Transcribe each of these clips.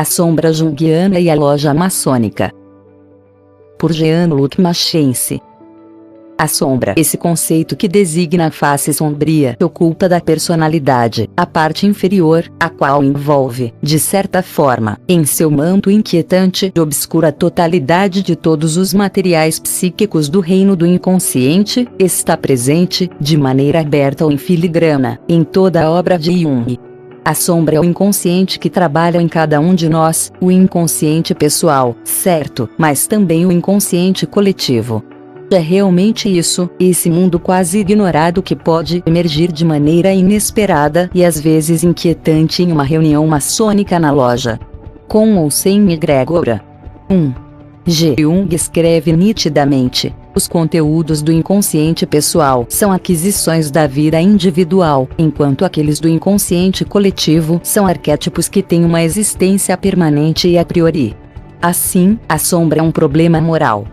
A sombra junguiana e a loja maçônica. Por Jean-Luc Machense. A sombra, esse conceito que designa a face sombria e oculta da personalidade, a parte inferior, a qual envolve, de certa forma, em seu manto inquietante e obscura a totalidade de todos os materiais psíquicos do reino do inconsciente, está presente, de maneira aberta ou em filigrana, em toda a obra de Jung. A sombra é o inconsciente que trabalha em cada um de nós, o inconsciente pessoal, certo, mas também o inconsciente coletivo. É realmente isso, esse mundo quase ignorado que pode emergir de maneira inesperada e às vezes inquietante em uma reunião maçônica na loja. Com ou sem egrégora. 1. Jung escreve nitidamente: os conteúdos do inconsciente pessoal são aquisições da vida individual, enquanto aqueles do inconsciente coletivo são arquétipos que têm uma existência permanente e a priori. Assim, a sombra é um problema moral.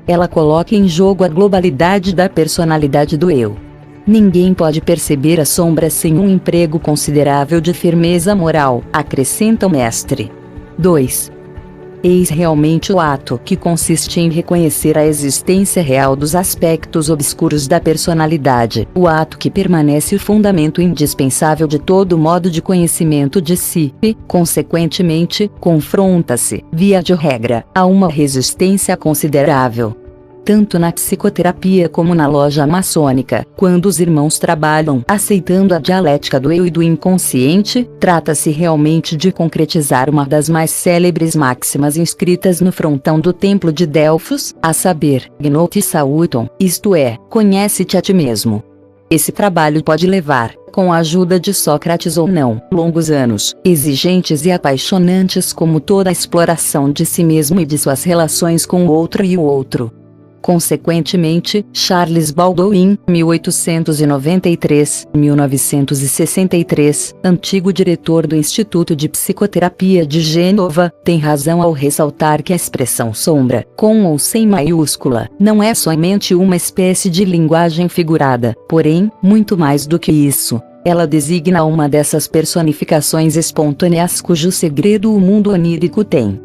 Ela coloca em jogo a globalidade da personalidade do eu. Ninguém pode perceber a sombra sem um emprego considerável de firmeza moral, acrescenta o mestre. 2. Eis realmente o ato que consiste em reconhecer a existência real dos aspectos obscuros da personalidade, o ato que permanece o fundamento indispensável de todo modo de conhecimento de si, e, consequentemente, confronta-se, via de regra, a uma resistência considerável. Tanto na psicoterapia como na loja maçônica, quando os irmãos trabalham aceitando a dialética do eu e do inconsciente, trata-se realmente de concretizar uma das mais célebres máximas inscritas no frontão do templo de Delfos, a saber, Gnoti Sauton, isto é, conhece-te a ti mesmo. Esse trabalho pode levar, com a ajuda de Sócrates ou não, longos anos, exigentes e apaixonantes como toda a exploração de si mesmo e de suas relações com o outro e o outro. Consequentemente, Charles Baldwin, 1893-1963, antigo diretor do Instituto de Psicoterapia de Gênova, tem razão ao ressaltar que a expressão sombra, com ou sem maiúscula, não é somente uma espécie de linguagem figurada, porém, muito mais do que isso. Ela designa uma dessas personificações espontâneas cujo segredo o mundo onírico tem.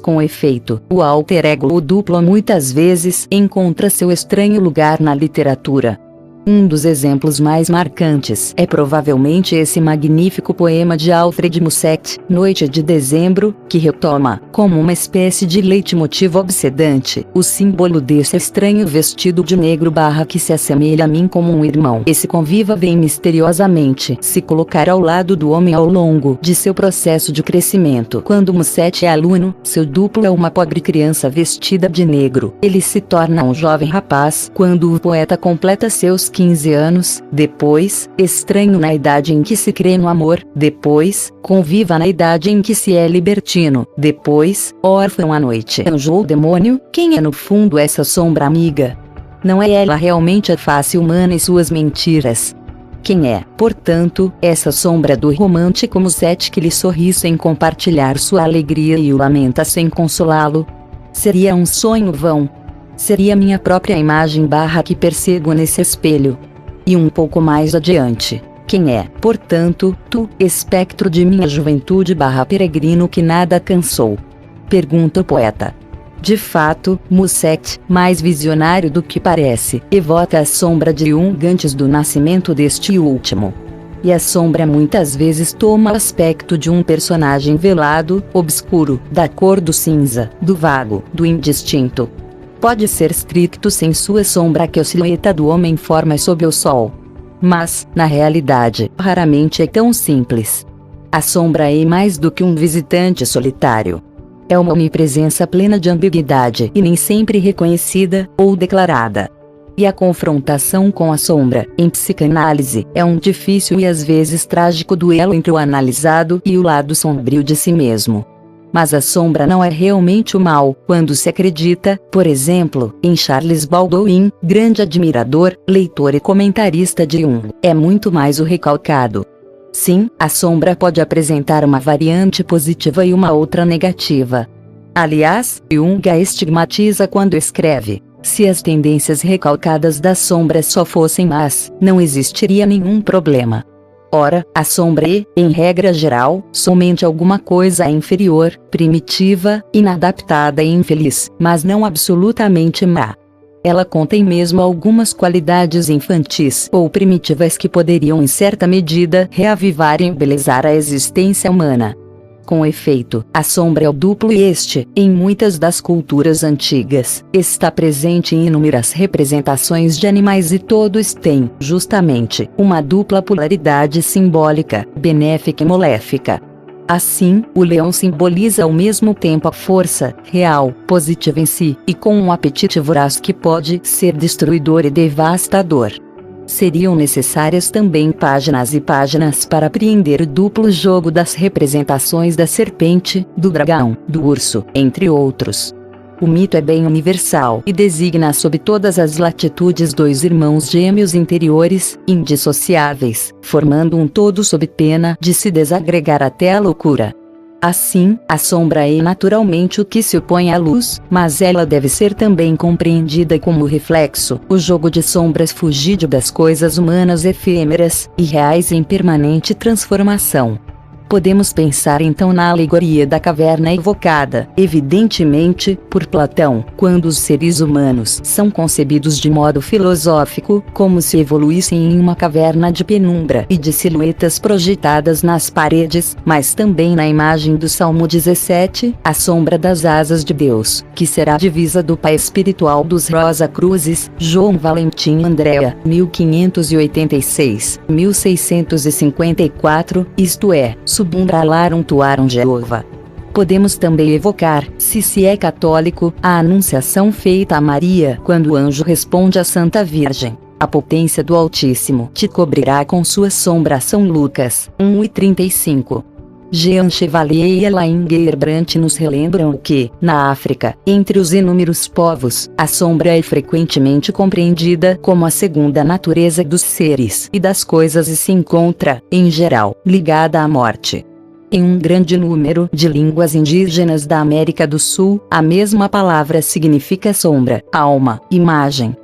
Com efeito, o alter ego ou duplo muitas vezes encontra seu estranho lugar na literatura. Um dos exemplos mais marcantes é provavelmente esse magnífico poema de Alfred Musset, Noite de Dezembro, que retoma, como uma espécie de leitmotiv obsedante, o símbolo desse estranho vestido de negro que se assemelha a mim como um irmão. Esse conviva vem misteriosamente se colocar ao lado do homem ao longo de seu processo de crescimento. Quando Musset é aluno, seu duplo é uma pobre criança vestida de negro. Ele se torna um jovem rapaz quando o poeta completa seus 15 anos, depois, estranho na idade em que se crê no amor, depois, conviva na idade em que se é libertino, depois, órfão à noite. Anjo ou demônio, quem é no fundo essa sombra amiga? Não é ela realmente a face humana e suas mentiras? Quem é, portanto, essa sombra do romântico Musset que lhe sorri sem compartilhar sua alegria e o lamenta sem consolá-lo? Seria um sonho vão? Seria minha própria imagem que percebo nesse espelho. E um pouco mais adiante, quem é, portanto, tu, espectro de minha juventude peregrino que nada cansou? Pergunta o poeta. De fato, Musset, mais visionário do que parece, evoca a sombra de Jung antes do nascimento deste último. E a sombra muitas vezes toma o aspecto de um personagem velado, obscuro, da cor do cinza, do vago, do indistinto. Pode ser stricto sem sua sombra que a silhueta do homem forma sob o sol. Mas, na realidade, raramente é tão simples. A sombra é mais do que um visitante solitário. É uma onipresença plena de ambiguidade e nem sempre reconhecida ou declarada. E a confrontação com a sombra, em psicanálise, é um difícil e às vezes trágico duelo entre o analisado e o lado sombrio de si mesmo. Mas a sombra não é realmente o mal, quando se acredita, por exemplo, em Charles Baldwin, grande admirador, leitor e comentarista de Jung. É muito mais o recalcado. Sim, a sombra pode apresentar uma variante positiva e uma outra negativa. Aliás, Jung a estigmatiza quando escreve: se as tendências recalcadas da sombra só fossem más, não existiria nenhum problema. Ora, a sombra é, em regra geral, somente alguma coisa inferior, primitiva, inadaptada e infeliz, mas não absolutamente má. Ela contém mesmo algumas qualidades infantis ou primitivas que poderiam em certa medida reavivar e embelezar a existência humana. Com efeito, a sombra é o duplo e este, em muitas das culturas antigas, está presente em inúmeras representações de animais e todos têm, justamente, uma dupla polaridade simbólica, benéfica e maléfica. Assim, o leão simboliza ao mesmo tempo a força, real, positiva em si, e com um apetite voraz que pode ser destruidor e devastador. Seriam necessárias também páginas e páginas para apreender o duplo jogo das representações da serpente, do dragão, do urso, entre outros. O mito é bem universal e designa sob todas as latitudes dois irmãos gêmeos interiores, indissociáveis, formando um todo sob pena de se desagregar até a loucura. Assim, a sombra é naturalmente o que se opõe à luz, mas ela deve ser também compreendida como reflexo, o jogo de sombras fugídio das coisas humanas efêmeras e reais em permanente transformação. Podemos pensar então na alegoria da caverna evocada, evidentemente, por Platão, quando os seres humanos são concebidos de modo filosófico, como se evoluíssem em uma caverna de penumbra e de silhuetas projetadas nas paredes, mas também na imagem do Salmo 17, a sombra das asas de Deus, que será a divisa do pai espiritual dos Rosa Cruzes, João Valentim Andrea, 1586-1654, isto é, Subumbralarum tuarum Jeová. Podemos também evocar, se é católico, a anunciação feita a Maria quando o anjo responde à Santa Virgem: a potência do Altíssimo te cobrirá com sua sombra. São Lucas 1:35. Jean Chevalier e Elaine Gerbrandt nos relembram que, na África, entre os inúmeros povos, a sombra é frequentemente compreendida como a segunda natureza dos seres e das coisas e se encontra, em geral, ligada à morte. Em um grande número de línguas indígenas da América do Sul, a mesma palavra significa sombra, alma, imagem.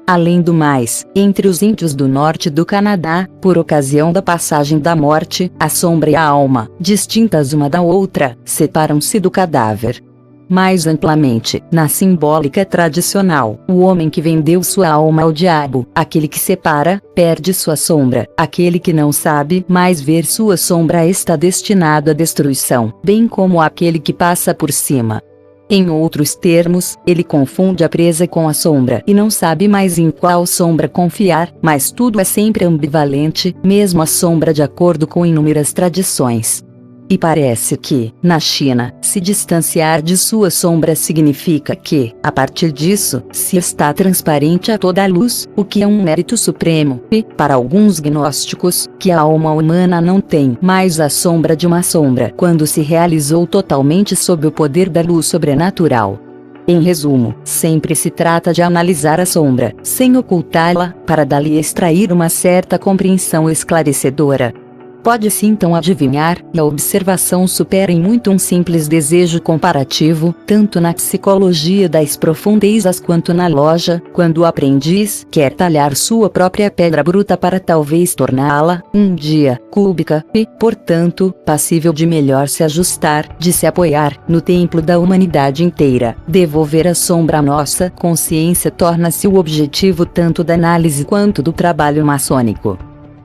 Além do mais, entre os índios do norte do Canadá, por ocasião da passagem da morte, a sombra e a alma, distintas uma da outra, separam-se do cadáver. Mais amplamente, na simbólica tradicional, o homem que vendeu sua alma ao diabo, aquele que separa, perde sua sombra, aquele que não sabe mais ver sua sombra está destinado à destruição, bem como aquele que passa por cima. Em outros termos, ele confunde a presa com a sombra e não sabe mais em qual sombra confiar, mas tudo é sempre ambivalente, mesmo a sombra, de acordo com inúmeras tradições. E parece que, na China, se distanciar de sua sombra significa que, a partir disso, se está transparente a toda a luz, o que é um mérito supremo, e, para alguns gnósticos, que a alma humana não tem mais a sombra de uma sombra quando se realizou totalmente sob o poder da luz sobrenatural. Em resumo, sempre se trata de analisar a sombra, sem ocultá-la, para dali extrair uma certa compreensão esclarecedora. Pode-se então adivinhar, e a observação supera em muito um simples desejo comparativo, tanto na psicologia das profundezas quanto na loja, quando o aprendiz quer talhar sua própria pedra bruta para talvez torná-la, um dia, cúbica, e, portanto, passível de melhor se ajustar, de se apoiar, no templo da humanidade inteira. Devolver a sombra à nossa consciência torna-se o objetivo tanto da análise quanto do trabalho maçônico.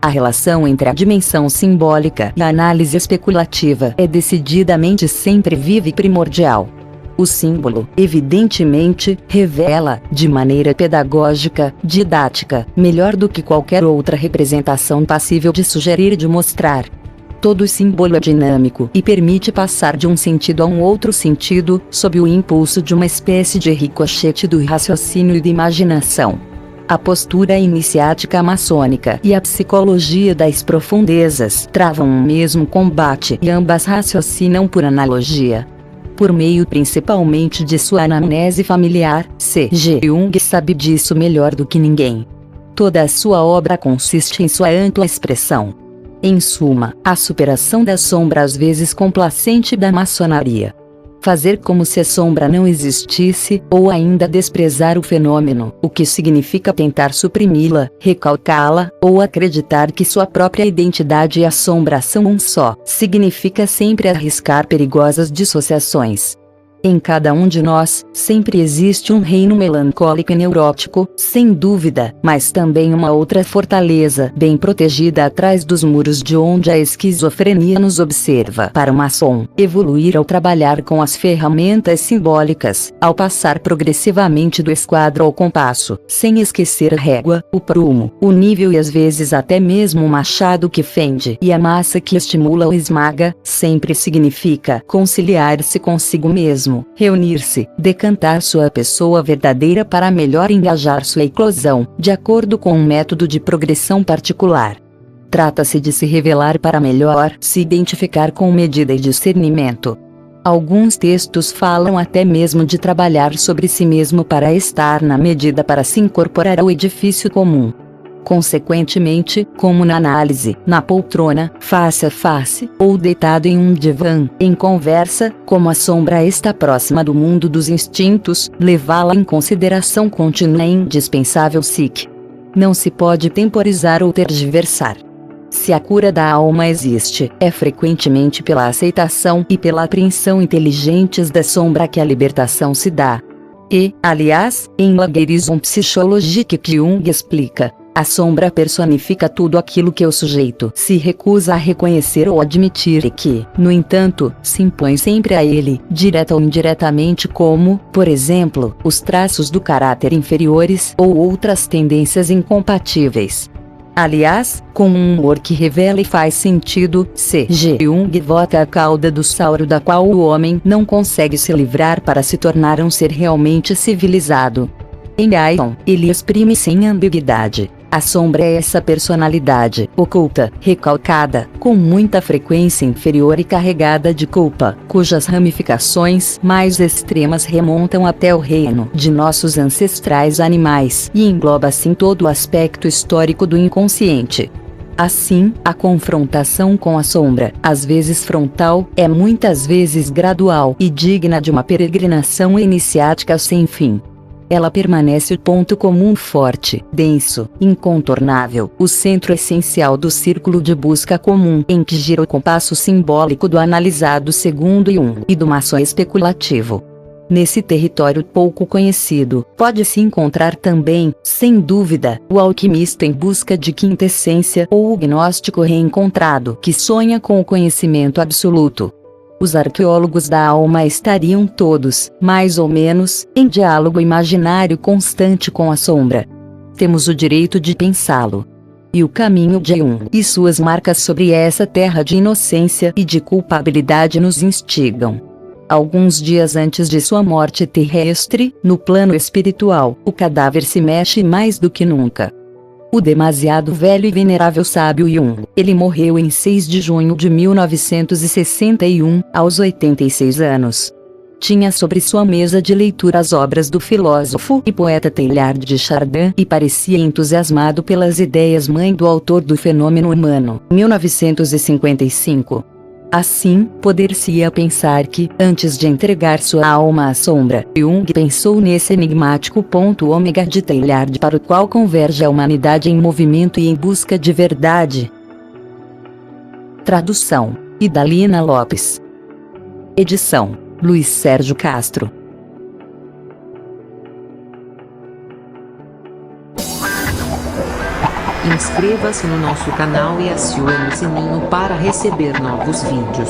A relação entre a dimensão simbólica e a análise especulativa é decididamente sempre viva e primordial. O símbolo, evidentemente, revela, de maneira pedagógica, didática, melhor do que qualquer outra representação passível de sugerir e de mostrar. Todo símbolo é dinâmico e permite passar de um sentido a um outro sentido, sob o impulso de uma espécie de ricochete do raciocínio e da imaginação. A postura iniciática maçônica e a psicologia das profundezas travam um mesmo combate e ambas raciocinam por analogia. Por meio principalmente de sua anamnese familiar, C.G. Jung sabe disso melhor do que ninguém. Toda a sua obra consiste em sua ampla expressão. Em suma, a superação da sombra às vezes complacente da maçonaria. fazer como se a sombra não existisse, ou ainda desprezar o fenômeno, o que significa tentar suprimi-la, recalcá-la, ou acreditar que sua própria identidade e a sombra são um só, significa sempre arriscar perigosas dissociações. Em cada um de nós, sempre existe um reino melancólico e neurótico, sem dúvida, mas também uma outra fortaleza bem protegida atrás dos muros de onde a esquizofrenia nos observa. Para o maçom, evoluir ao trabalhar com as ferramentas simbólicas, ao passar progressivamente do esquadro ao compasso, sem esquecer a régua, o prumo, o nível e às vezes até mesmo o machado que fende e a massa que estimula ou esmaga, sempre significa conciliar-se consigo mesmo, reunir-se, decantar sua pessoa verdadeira para melhor engajar sua eclosão, de acordo com um método de progressão particular. Trata-se de se revelar para melhor se identificar com medida e discernimento. Alguns textos falam até mesmo de trabalhar sobre si mesmo para estar na medida para se incorporar ao edifício comum. Consequentemente, como na análise, na poltrona, face a face, ou deitado em um divã, em conversa, como a sombra está próxima do mundo dos instintos, levá-la em consideração contínua é indispensável SIC. Não se pode temporizar ou tergiversar. Se a cura da alma existe, é frequentemente pela aceitação e pela apreensão inteligentes da sombra que a libertação se dá. E, aliás, em La Guérison Psychologique que Jung explica, a sombra personifica tudo aquilo que o sujeito se recusa a reconhecer ou admitir e que, no entanto, se impõe sempre a ele, direta ou indiretamente como, por exemplo, os traços do caráter inferiores ou outras tendências incompatíveis. Aliás, com um humor que revela e faz sentido, C.G. Jung vota a cauda do sauro da qual o homem não consegue se livrar para se tornar um ser realmente civilizado. Em Aiton, ele exprime sem ambiguidade: a sombra é essa personalidade, oculta, recalcada, com muita frequência inferior e carregada de culpa, cujas ramificações mais extremas remontam até o reino de nossos ancestrais animais e engloba assim todo o aspecto histórico do inconsciente. Assim, a confrontação com a sombra, às vezes frontal, é muitas vezes gradual e digna de uma peregrinação iniciática sem fim. Ela permanece o ponto comum forte, denso, incontornável, o centro essencial do círculo de busca comum em que gira o compasso simbólico do analisado segundo Jung e do maçom especulativo. Nesse território pouco conhecido, pode-se encontrar também, sem dúvida, o alquimista em busca de quintessência ou o gnóstico reencontrado que sonha com o conhecimento absoluto. Os arqueólogos da alma estariam todos, mais ou menos, em diálogo imaginário constante com a sombra. Temos o direito de pensá-lo. E o caminho de Jung e suas marcas sobre essa terra de inocência e de culpabilidade nos instigam. Alguns dias antes de sua morte terrestre, no plano espiritual, o cadáver se mexe mais do que nunca. O demasiado velho e venerável sábio Jung, ele morreu em 6 de junho de 1961, aos 86 anos. Tinha sobre sua mesa de leitura as obras do filósofo e poeta Teilhard de Chardin e parecia entusiasmado pelas ideias mãe do autor do Fenômeno Humano, 1955. Assim, poder-se-ia pensar que, antes de entregar sua alma à sombra, Jung pensou nesse enigmático ponto ômega de Teilhard para o qual converge a humanidade em movimento e em busca de verdade. Tradução: Idalina Lopes. Edição: Luiz Sérgio Castro. Inscreva-se no nosso canal e acione o sininho para receber novos vídeos.